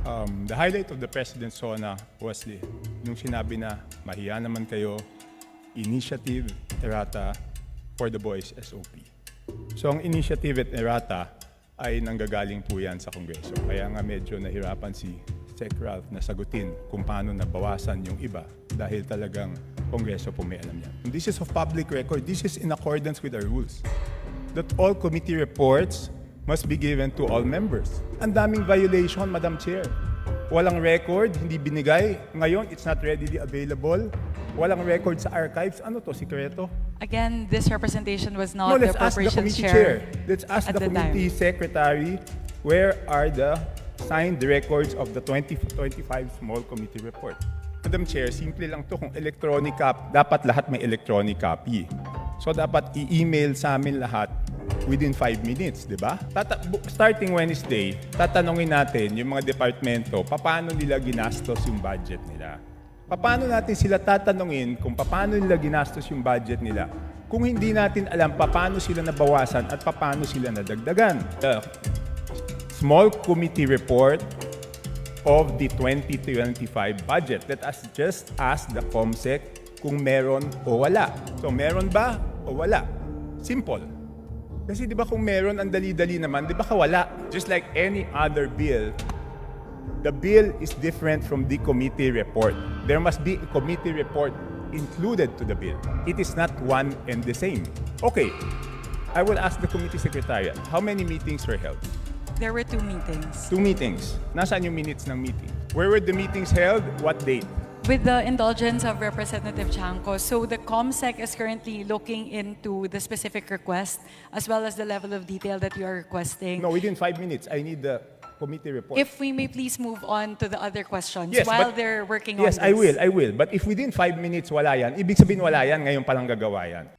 The highlight of the President's SONA was nung sinabi na mahiya naman kayo, initiative errata for the boys SOP. So ang initiative at errata ay nanggagaling po yan sa Kongreso. Kaya nga medyo nahirapan si Sec Ralph na sagutin kung paano nabawasan yung iba dahil talagang Kongreso po may alam yan. And this is of public record. This is in accordance with our rules. That all committee reports must be given to all members. Ang daming violation, Madam Chair. Walang record, hindi binigay. Ngayon, it's not readily available. Walang record sa archives. Ano to, sikreto? Again, this representation was not No, the let's ask the appropriations committee chair. Let's ask at the the committee time. secretary, where are the signed records of the 2025 small committee report? Madam Chair, simple lang to. Kung electronic copy, dapat lahat may electronic copy. So dapat i-email sa amin lahat within 5 minutes, di ba? Starting Wednesday, tatanungin natin yung mga departamento, paano nila ginastos yung budget nila. Paano natin sila tatanungin kung paano nila ginastos yung budget nila kung hindi natin alam paano sila nabawasan at paano sila nadagdagan. The small committee report of the 2025 budget. Let us just ask the COMSEC kung meron o wala. So meron ba o wala? Simple. Kasi di ba kung meron, ang dali-dali naman, di ba wala? Just like any other bill, the bill is different from the committee report. There must be a committee report included to the bill. It is not one and the same. Okay, I will ask the committee secretariat, how many meetings were held? There were 2 meetings. 2 meetings. Nasaan yung minutes ng meeting? Where were the meetings held? What date? With the indulgence of Representative Chanco, so the COMSEC is currently looking into the specific request as well as the level of detail that you are requesting. No, within 5 minutes. I need the committee report. If we may please move on to the other questions Yes, while but- they're working on Yes, this. I will. But if within 5 minutes wala yan, ibig sabihin wala yan, ngayon palang gagawa yan.